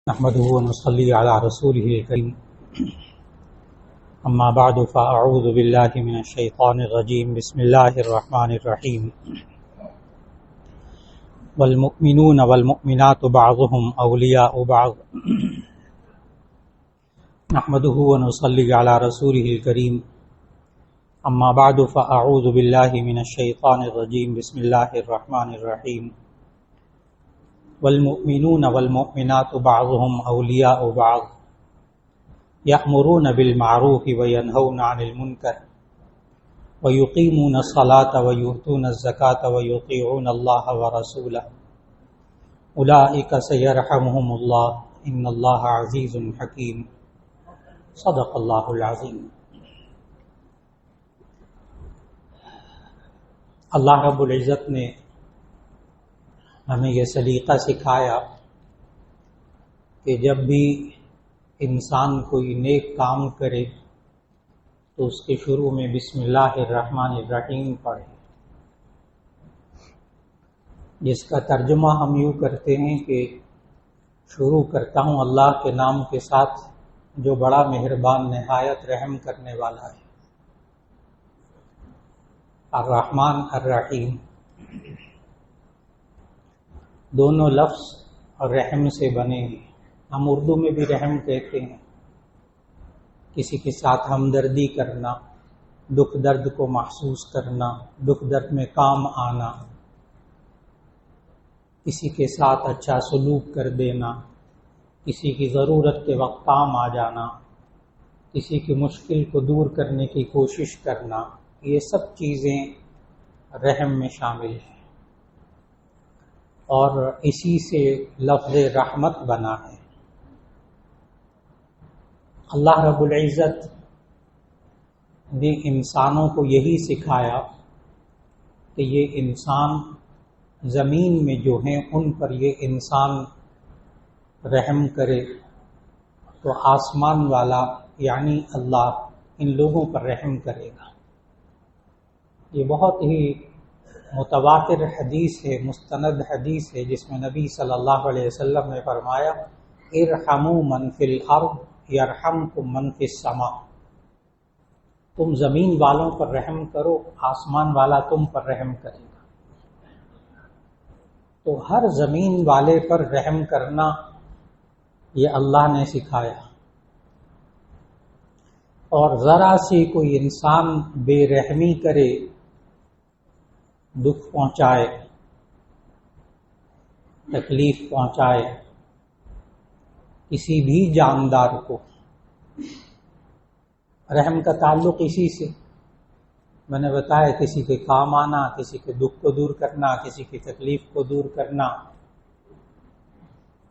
نحمده ونصلي على رسوله الكريم اما بعد فاعوذ بالله من الشيطان الرجيم بسم الله الرحمن الرحيم والمؤمنون والمؤمنات بعضهم اولياء بعض نحمده ونصلي على رسوله الكريم اما بعد فاعوذ بالله من الشيطان الرجيم بسم الله الرحمن الرحيم والمؤمنون والمؤمنات بعضهم اولیاء بعض یأمرون بالمعروف وینہون عن المنکر ویقیمون الصلاة ویؤتون الزکاة ویطیعون اللہ ورسولہ اولئک سیرحمهم اللہ ان اللہ عزیز حکیم صدق اللہ العظیم۔ اللہ رب العزت نے ہمیں یہ سلیقہ سکھایا کہ جب بھی انسان کوئی نیک کام کرے تو اس کے شروع میں بسم اللہ الرحمن الرحیم پڑھے، جس کا ترجمہ ہم یوں کرتے ہیں کہ شروع کرتا ہوں اللہ کے نام کے ساتھ جو بڑا مہربان نہایت رحم کرنے والا ہے۔ الرحمن الرحیم دونوں لفظ رحم سے بنے ہیں۔ ہم اردو میں بھی رحم کہتے ہیں، کسی کے ساتھ ہمدردی کرنا، دکھ درد کو محسوس کرنا، دکھ درد میں کام آنا، کسی کے ساتھ اچھا سلوک کر دینا، کسی کی ضرورت کے وقت کام آ جانا، کسی کی مشکل کو دور کرنے کی کوشش کرنا، یہ سب چیزیں رحم میں شامل ہیں، اور اسی سے لفظ رحمت بنا ہے۔ اللہ رب العزت نے انسانوں کو یہی سکھایا کہ یہ انسان زمین میں جو ہیں ان پر یہ انسان رحم کرے تو آسمان والا یعنی اللہ ان لوگوں پر رحم کرے گا۔ یہ بہت ہی متواتر حدیث ہے، مستند حدیث ہے، جس میں نبی صلی اللہ علیہ وسلم نے فرمایا ارحموا من فی الارض یرحمکم من فی السماء، تم زمین والوں پر رحم کرو، آسمان والا تم پر رحم کرے گا۔ تو ہر زمین والے پر رحم کرنا یہ اللہ نے سکھایا، اور ذرا سی کوئی انسان بے رحمی کرے، دکھ پہنچائے، تکلیف پہنچائے کسی بھی جاندار کو، رحم کا تعلق اسی سے میں نے بتایا، کسی کے کام آنا، کسی کے دکھ کو دور کرنا، کسی کی تکلیف کو دور کرنا،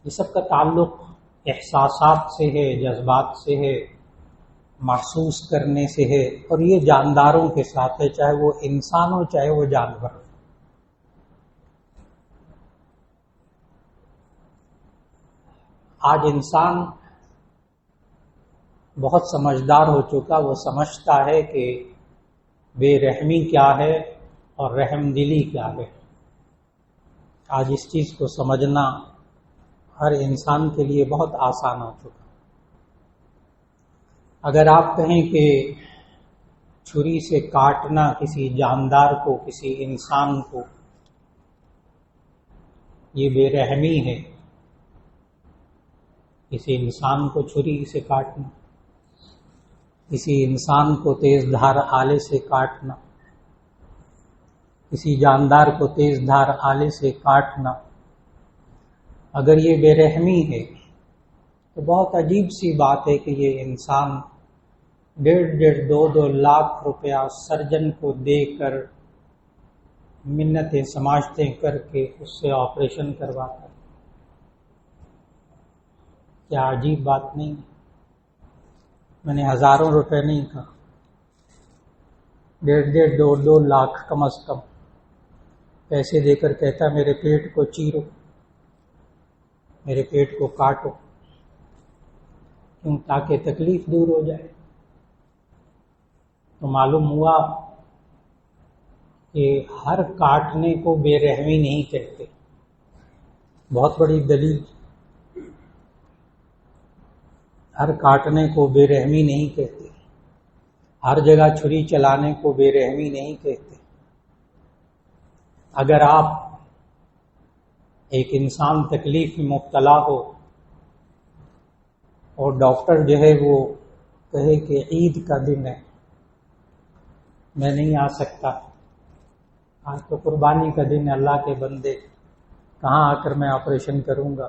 یہ سب کا تعلق احساسات سے ہے، جذبات سے ہے، محسوس کرنے سے ہے، اور یہ جانداروں کے ساتھ ہے، چاہے وہ انسان ہو چاہے وہ جانور ہو۔ آج انسان بہت سمجھدار ہو چکا، وہ سمجھتا ہے کہ بے رحمی کیا ہے اور رحم دلی کیا ہے۔ آج اس چیز کو سمجھنا ہر انسان کے لیے بہت آسان ہو چکا۔ اگر آپ کہیں کہ چھری سے کاٹنا کسی جاندار کو، کسی انسان کو، یہ بے رحمی ہے، کسی انسان کو چھری سے کاٹنا، کسی انسان کو تیز دھار آلے سے کاٹنا، کسی جاندار کو تیز دھار آلے سے کاٹنا، اگر یہ بے رحمی ہے تو بہت عجیب سی بات ہے کہ یہ انسان 1.5-2 لاکھ روپیہ سرجن کو دے کر منتیں سماجتیں کر کے اس سے آپریشن کرواتا ہے۔ کیا عجیب بات نہیں؟ میں نے ہزاروں روپے نہیں کہا، 1.5-2 لاکھ کم از کم پیسے دے کر کہتا میرے پیٹ کو چیرو، میرے پیٹ کو کاٹو، کیوں؟ تاکہ تکلیف دور ہو جائے۔ تو معلوم ہوا کہ ہر کاٹنے کو بے رحمی نہیں کہتے۔ بہت بڑی دلیل ہر کاٹنے کو بے رحمی نہیں کہتے، ہر جگہ چھری چلانے کو بے رحمی نہیں کہتے۔ اگر آپ ایک انسان تکلیف میں مبتلا ہو اور ڈاکٹر جو ہے وہ کہے کہ عید کا دن ہے، میں نہیں آ سکتا، آج تو قربانی کا دن ہے، اللہ کے بندے کہاں آ کر میں آپریشن کروں گا،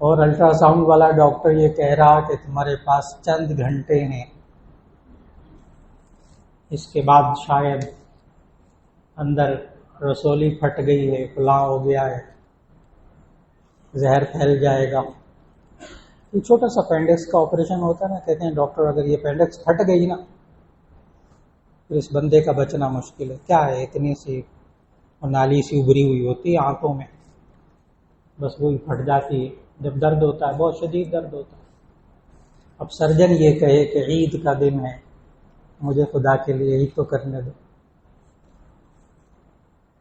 اور الٹرا ساؤنڈ والا ڈاکٹر یہ کہہ رہا کہ تمہارے پاس چند گھنٹے ہیں، اس کے بعد شاید اندر رسولی پھٹ گئی ہے، فلاں ہو گیا ہے، زہر پھیل جائے گا۔ یہ چھوٹا سا اپینڈکس کا آپریشن ہوتا ہے نا، کہتے ہیں ڈاکٹر اگر یہ اپینڈکس پھٹ گئی نا تو اس بندے کا بچنا مشکل ہے۔ کیا ہے، اتنی سی نالی سی ابری ہوئی ہوتی ہے آنکھوں میں، بس وہی پھٹ جاتی ہے، جب درد ہوتا ہے بہت شدید درد ہوتا ہے۔ اب سرجن یہ کہے کہ عید کا دن ہے، مجھے خدا کے لیے عید تو کرنے دو،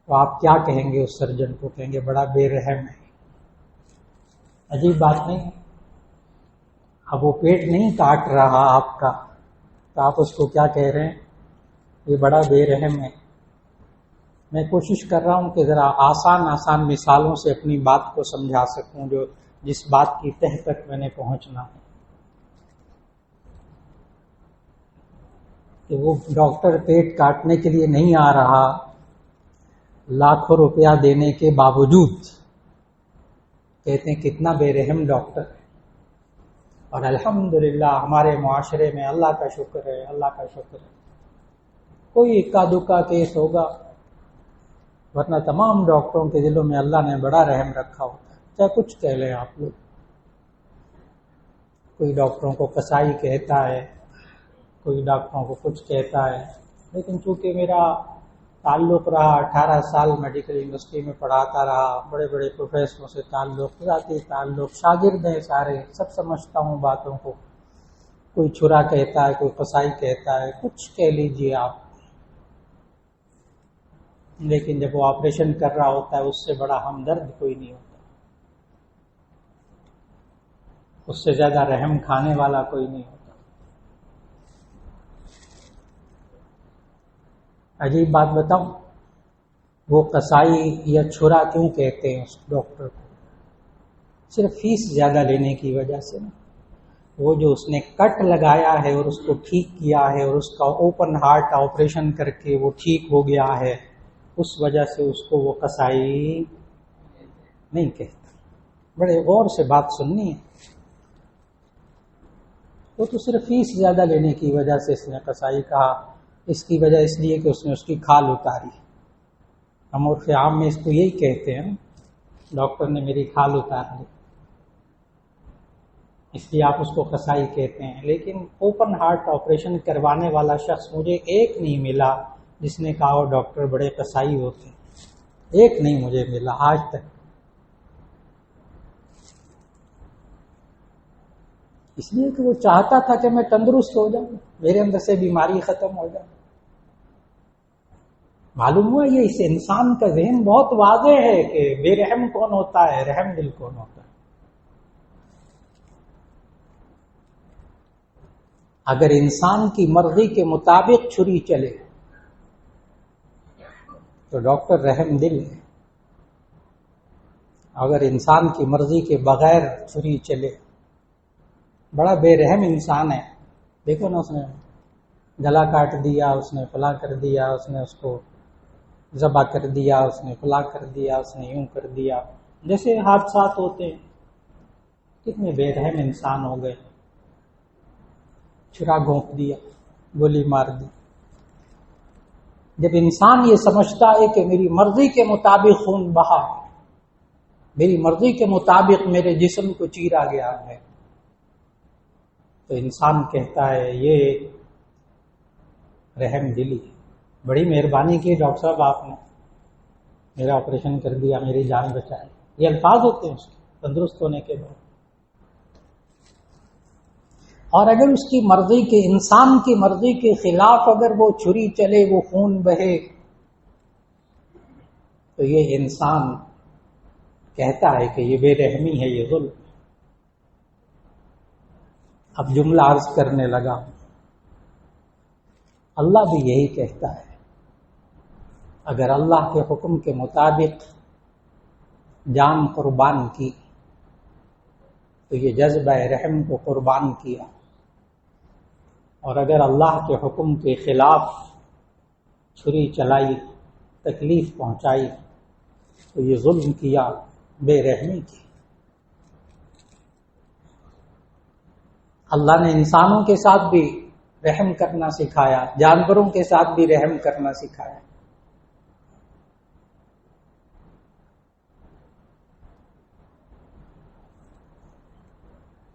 تو آپ کیا کہیں گے؟ اس سرجن کو کہیں گے بڑا بے رحم ہے۔ عجیب بات نہیں ہے؟ اب وہ پیٹ نہیں کاٹ رہا آپ کا، تو آپ اس کو کیا کہہ رہے ہیں؟ یہ بڑا بے رحم ہے۔ میں کوشش کر رہا ہوں کہ ذرا آسان مثالوں سے اپنی بات کو سمجھا سکوں، جو جس بات کی تہ تک میں نے پہنچنا ہے، کہ وہ ڈاکٹر پیٹ کاٹنے کے لیے نہیں آ رہا، لاکھوں روپیہ دینے کے باوجود کہتے ہیں کتنا بے رحم ڈاکٹر ہے۔ اور الحمدللہ ہمارے معاشرے میں اللہ کا شکر ہے، اللہ کا شکر ہے، کوئی اکا دکا کیس ہوگا، ورنہ تمام ڈاکٹروں کے دلوں میں اللہ نے بڑا رحم رکھا ہوتا ہے، چاہے کچھ کہہ لیں آپ لوگ۔ کوئی ڈاکٹروں کو قصائی کہتا ہے، کوئی ڈاکٹروں کو کچھ کہتا ہے، لیکن چونکہ میرا تعلق رہا، 18 سال میڈیکل یونیورسٹی میں پڑھاتا رہا، بڑے بڑے پروفیسروں سے تعلق، ذاتی تعلق، شاگرد ہیں سارے، سب سمجھتا ہوں باتوں کو۔ کوئی چھرا کہتا ہے، کوئی قصائی کہتا ہے، کچھ کہہ لیجئے آپ، لیکن جب وہ آپریشن کر رہا ہوتا ہے اس سے بڑا ہمدرد کوئی نہیں ہوتا، اس سے زیادہ رحم کھانے والا کوئی نہیں ہوتا۔ عجیب بات بتاؤں، وہ قصائی یا چھرا کیوں کہتے ہیں اس ڈاکٹر کو؟ صرف فیس زیادہ لینے کی وجہ سے نا۔ وہ جو اس نے کٹ لگایا ہے اور اس کو ٹھیک کیا ہے اور اس کا اوپن ہارٹ آپریشن کر کے وہ ٹھیک ہو گیا ہے، اس وجہ سے اس کو وہ قصائی نہیں کہتا۔ بڑے غور سے بات سننی ہے، وہ تو صرف فیس زیادہ لینے کی وجہ سے اس نے قصائی کہا، اس کی وجہ اس لیے کہ اس نے اس کی کھال اتاری۔ ہم عرف عام میں اس کو یہی کہتے ہیں، ڈاکٹر نے میری کھال اتار دی، اس لیے آپ اس کو قصائی کہتے ہیں۔ لیکن اوپن ہارٹ آپریشن کروانے والا شخص مجھے ایک نہیں ملا جس نے کہا وہ ڈاکٹر بڑے قصائی ہوتے ہیں، ایک نہیں مجھے ملا آج تک۔ اس لیے کہ وہ چاہتا تھا کہ میں تندرست ہو جاؤں، میرے اندر سے بیماری ختم ہو جائے۔ معلوم ہوا یہ اس انسان کا ذہن بہت واضح ہے کہ بے رحم کون ہوتا ہے، رحم دل کون ہوتا ہے۔ اگر انسان کی مرضی کے مطابق چھری چلے تو ڈاکٹر رحم دل ہے، اگر انسان کی مرضی کے بغیر چھری چلے بڑا بے رحم انسان ہے۔ دیکھو نا، اس نے گلا کاٹ دیا، اس نے فلاں کر دیا، اس نے اس کو ذبح کر دیا، اس نے فلاں کر دیا، اس نے یوں کر دیا، جیسے حادثات ہوتے ہیں۔ کتنے بے رحم انسان ہو گئے، چھرا گھونپ دیا، گولی مار دی۔ جب انسان یہ سمجھتا ہے کہ میری مرضی کے مطابق خون بہا، میری مرضی کے مطابق میرے جسم کو چیرا گیا ہے، تو انسان کہتا ہے یہ رحم دلی ہے، بڑی مہربانی کی ڈاکٹر صاحب، آپ نے میرا آپریشن کر دیا، میری جان بچائی۔ یہ الفاظ ہوتے ہیں اس کے تندرست ہونے کے بعد۔ اور اگر اس کی مرضی کے، انسان کی مرضی کے خلاف اگر وہ چھری چلے، وہ خون بہے، تو یہ انسان کہتا ہے کہ یہ بے رحمی ہے، یہ ظلم ہے۔ اب جملہ عرض کرنے لگا، اللہ بھی یہی کہتا ہے، اگر اللہ کے حکم کے مطابق جان قربان کی تو یہ جذبہ رحم کو قربان کیا، اور اگر اللہ کے حکم کے خلاف چھری چلائی، تکلیف پہنچائی تو یہ ظلم کیا، بے رحمی کی۔ اللہ نے انسانوں کے ساتھ بھی رحم کرنا سکھایا، جانوروں کے ساتھ بھی رحم کرنا سکھایا۔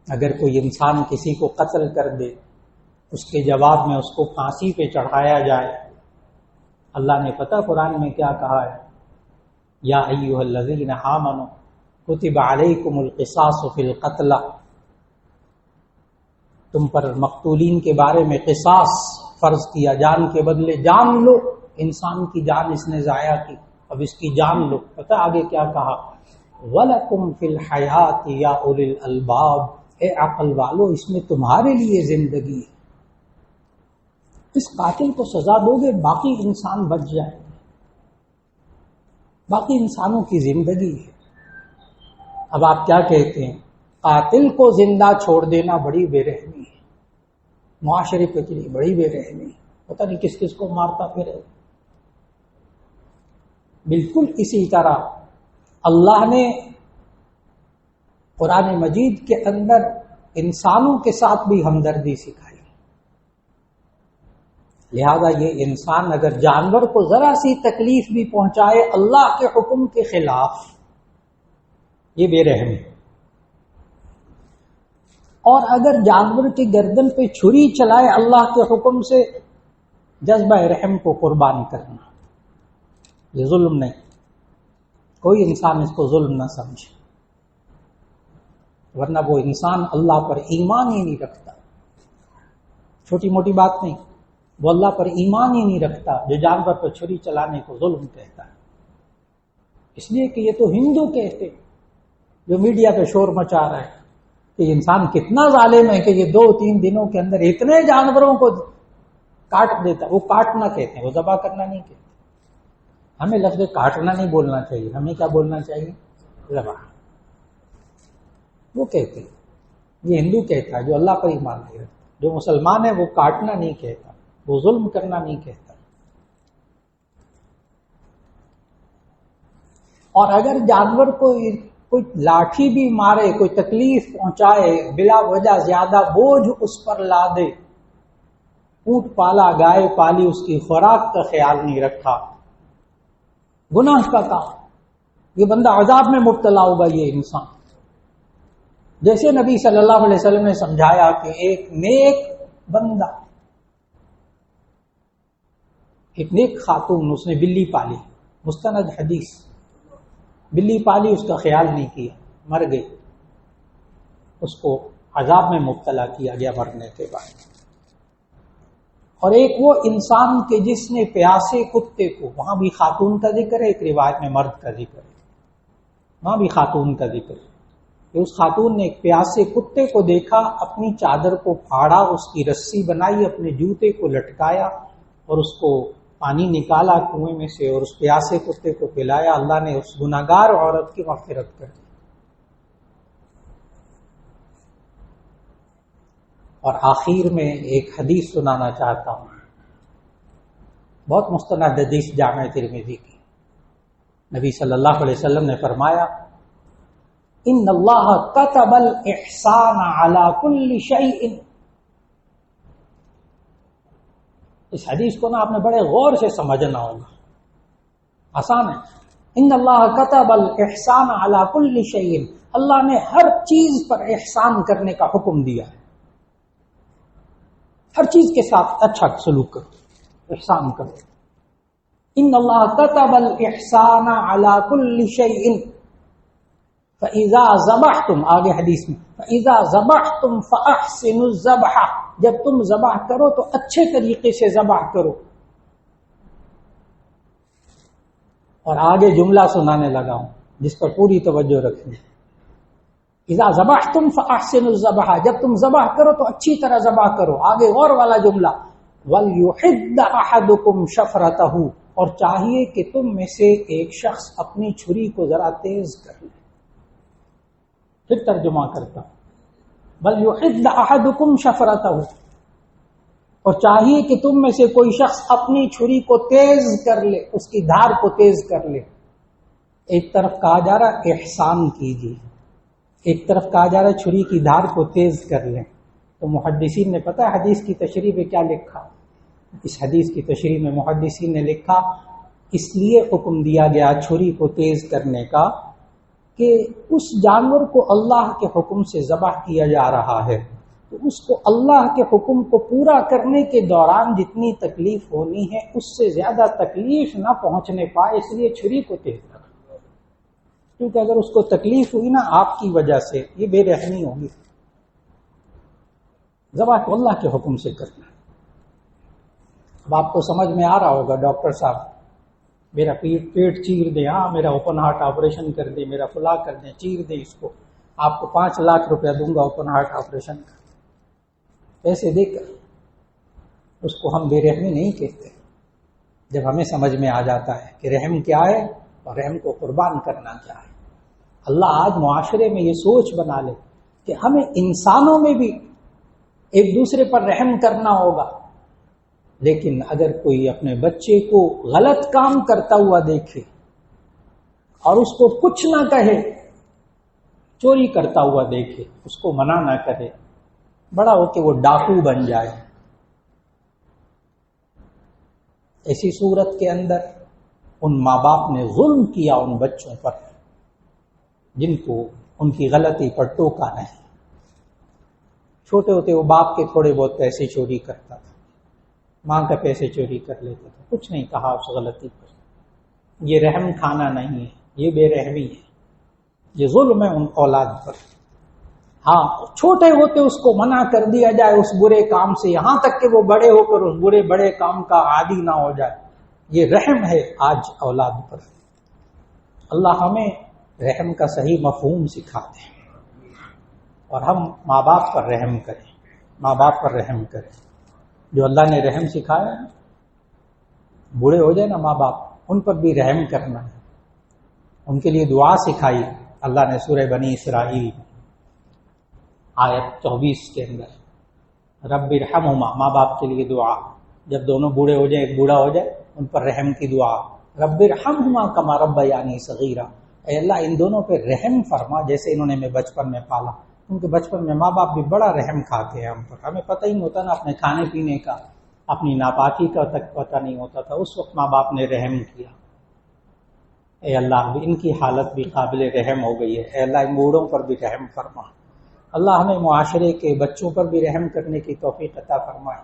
اگر کوئی انسان کسی کو قتل کر دے، اس کے جواب میں اس کو پھانسی پہ چڑھایا جائے، اللہ نے پتہ قرآن میں کیا کہا ہے؟ یا ایھا الذین آمنوا کتب علیکم القصاص فی القتلى، تم پر مقتولین کے بارے میں قصاص فرض کیا، جان کے بدلے جان لو، انسان کی جان اس نے ضائع کی، اب اس کی جان لو۔ پتہ آگے کیا کہا؟ وَلَكُمْ فِي الْحَيَاةِ يَا أُولِي الْأَلْبَابِ، اے عقل والو اس میں تمہارے لیے زندگی ہے۔ اس قاتل کو سزا دو گے، باقی انسان بچ جائیں گے، باقی انسانوں کی زندگی ہے۔ اب آپ کیا کہتے ہیں؟ قاتل کو زندہ چھوڑ دینا بڑی بے رحمی ہے، معاشرے کے لیے بڑی بے رحمی ہے، پتہ نہیں کس کس کو مارتا پھرے۔ بالکل اسی طرح اللہ نے قرآن مجید کے اندر انسانوں کے ساتھ بھی ہمدردی سکھائی، لہذا یہ انسان اگر جانور کو ذرا سی تکلیف بھی پہنچائے اللہ کے حکم کے خلاف، یہ بے رحم ہے۔ اور اگر جانور کی گردن پہ چھری چلائے اللہ کے حکم سے، جذبہ رحم کو قربان کرنا، یہ ظلم نہیں، کوئی انسان اس کو ظلم نہ سمجھے، ورنہ وہ انسان اللہ پر ایمان ہی نہیں رکھتا۔ چھوٹی موٹی بات نہیں، وہ اللہ پر ایمان ہی نہیں رکھتا جو جانور پر چھری چلانے کو ظلم کہتا ہے۔ اس لیے کہ یہ تو ہندو کہتے جو میڈیا پہ شور مچا رہا ہے کہ انسان کتنا ظالم ہے کہ یہ 2-3 دنوں کے اندر اتنے جانوروں کو کاٹ دیتا۔ وہ کاٹنا کہتے ہیں، وہ ذبح کرنا نہیں کہتے۔ ہمیں لفظ کاٹنا نہیں بولنا چاہیے، ہمیں کیا بولنا چاہیے؟ ذبح۔ وہ کہتے ہیں، یہ ہندو کہتا ہے جو اللہ پر ایمان نہیں رکھتا۔ جو مسلمان ہے وہ کاٹنا نہیں کہتا، وہ ظلم کرنا نہیں کہتا۔ اور اگر جانور کو کوئی لاٹھی بھی مارے، کوئی تکلیف پہنچائے، بلا وجہ زیادہ بوجھ اس پر لا دے، اونٹ پالا، گائے پالی، اس کی خوراک کا خیال نہیں رکھا، گناہ کا کام، یہ بندہ عذاب میں مبتلا ہوگا۔ یہ انسان جیسے نبی صلی اللہ علیہ وسلم نے سمجھایا کہ ایک نیک بندہ، ایک نیک خاتون، اس نے بلی پالی، مستند حدیث، بلی پالی، اس کا خیال نہیں کیا، مر گئی، اس کو عذاب میں مبتلا کیا گیا مرنے کے بعد۔ اور ایک وہ انسان کے جس نے پیاسے کتے کو، وہاں بھی خاتون کا ذکر ہے، ایک روایت میں مرد کا ذکر ہے، وہاں بھی خاتون کا ذکر ہے کہ اس خاتون نے ایک پیاسے کتے کو دیکھا، اپنی چادر کو پھاڑا، اس کی رسی بنائی، اپنے جوتے کو لٹکایا اور اس کو پانی نکالا کنویں میں سے اور اس پیاسے کتے کو پلایا۔ اللہ نے اس گناہگار عورت کی مغفرت کر دی۔ اور آخر میں ایک حدیث سنانا چاہتا ہوں، بہت مستند حدیث جامع ترمذی کی۔ نبی صلی اللہ علیہ وسلم نے فرمایا، ان اللہ کتب الاحسان علی کل شیء۔ اس حدیث کو نا آپ نے بڑے غور سے سمجھنا ہوگا، آسان ہے۔ ان اللہ کتب الاحسان علی کل شیء، اللہ نے ہر چیز پر احسان کرنے کا حکم دیا ہے، ہر چیز کے ساتھ اچھا سلوک کرو، احسان کرو۔ ان اللہ کتب الاحسان علی کل شیء فَإِذَا ذَبَحْتُمْ، آگے حدیث میں فَإِذَا ذَبَحْتُمْ فَأَحْسِنُوا الذَّبْحَ، جب تم ذبح کرو تو اچھے طریقے سے ذبح کرو۔ اور آگے جملہ سنانے لگا ہوں جس پر پوری توجہ رکھنی۔ اذا ذبحتم فاحسنوا الذبح، جب تم ذبح کرو تو اچھی طرح ذبح کرو. آگے اور والا جملہ وَلْيُحِدَّ أَحَدُكُمْ شَفْرَتَهُ، اور چاہیے کہ تم میں سے ایک شخص اپنی چھری کو ذرا تیز کر لے. پھر ترجمہ کرتا ہوں، وَلْيُحِدَّ أَحَدُكُمْ شَفْرَتَهُ، اور چاہیے کہ تم میں سے کوئی شخص اپنی چھری کو تیز کر لے، اس کی دھار کو تیز کر لے. ایک طرف کہا جا رہا احسان کیجیے، ایک طرف کہا جا رہا چھری کی دھار کو تیز کر لیں. تو محدثین نے پتہ ہے حدیث کی تشریح میں کیا لکھا؟ اس حدیث کی تشریح میں محدثین نے لکھا اس لیے حکم دیا گیا چھری کو تیز کرنے کا کہ اس جانور کو اللہ کے حکم سے ذبح کیا جا رہا ہے، تو اس کو اللہ کے حکم کو پورا کرنے کے دوران جتنی تکلیف ہونی ہے اس سے زیادہ تکلیف نہ پہنچنے پائے، اس لیے چھری کو تیز کرنا. کیونکہ اگر اس کو تکلیف ہوئی نا آپ کی وجہ سے، یہ بے رحمی ہوگی. ذبح کو اللہ کے حکم سے کرنا. اب آپ کو سمجھ میں آ رہا ہوگا ڈاکٹر صاحب میرا پیٹ چیر دیں، ہاں میرا اوپن ہارٹ آپریشن کر دیں، میرا فلاں کر دیں، چیر دیں اس کو، آپ کو 5 لاکھ روپیہ دوں گا اوپن ہارٹ آپریشن کا. پیسے دے کر اس کو ہم بے رحمی نہیں کہتے. جب ہمیں سمجھ میں آ جاتا ہے کہ رحم کیا ہے اور رحم کو قربان کرنا کیا ہے. اللہ آج معاشرے میں یہ سوچ بنا لے کہ ہمیں انسانوں میں بھی ایک دوسرے پر رحم کرنا ہوگا، لیکن اگر کوئی اپنے بچے کو غلط کام کرتا ہوا دیکھے اور اس کو کچھ نہ کہے، چوری کرتا ہوا دیکھے، اس کو منع نہ کرے، بڑا ہو کہ وہ ڈاکو بن جائے، ایسی صورت کے اندر ان ماں باپ نے ظلم کیا ان بچوں پر جن کو ان کی غلطی پر ٹوکا نہیں. چھوٹے ہوتے وہ باپ کے تھوڑے بہت پیسے چوری کرتا تھا، ماں کا پیسے چوری کر لیتا تھا، کچھ نہیں کہا اس غلطی پر. یہ رحم کھانا نہیں ہے، یہ بے رحمی ہے، یہ ظلم ہے ان اولاد پر. ہاں چھوٹے ہوتے اس کو منع کر دیا جائے اس برے کام سے، یہاں تک کہ وہ بڑے ہو کر اس بڑے کام کا عادی نہ ہو جائے، یہ رحم ہے آج اولاد پر. اللہ ہمیں رحم کا صحیح مفہوم سکھا دے اور ہم ماں باپ پر رحم کریں، ماں باپ پر رحم کریں. جو اللہ نے رحم سکھایا ہے، بوڑھے ہو جائے نا ماں باپ، ان پر بھی رحم کرنا ہے. ان کے لیے دعا سکھائی اللہ نے سورہ بنی اسرائیل آیت 24 کے اندر، رب ارحمہما، ماں باپ کے لیے دعا. جب دونوں بوڑھے ہو جائیں، ایک بوڑھا ہو جائے، ان پر رحم کی دعا، رب ارحمہما کما ربیانی صغیرا، اے اللہ ان دونوں پہ رحم فرما جیسے انہوں نے ہمیں بچپن میں پالا. کیونکہ بچپن میں ماں باپ بھی بڑا رحم کھاتے ہیں ہم پر، ہمیں پتہ ہی نہیں ہوتا نا اپنے کھانے پینے کا، اپنی ناپاکی کا تک پتہ نہیں ہوتا تھا، اس وقت ماں باپ نے رحم کیا. اے اللہ ان کی حالت بھی قابل رحم ہو گئی ہے، اے اللہ ان بوڑھوں پر بھی رحم فرما. اللہ ہمیں معاشرے کے بچوں پر بھی رحم کرنے کی توفیق عطا فرمائے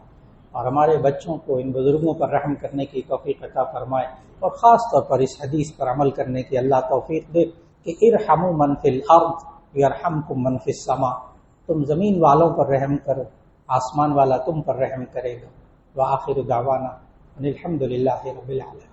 اور ہمارے بچوں کو ان بزرگوں پر رحم کرنے کی توفیق عطا فرمائے، اور خاص طور پر اس حدیث پر عمل کرنے کی اللہ توفیق دے کہ ارحموا من فی الارض یرحمکم من فی السماء، تم زمین والوں پر رحم کرو، آسمان والا تم پر رحم کرے گا. وآخر دعوانا ان الحمد للہ رب العالمین.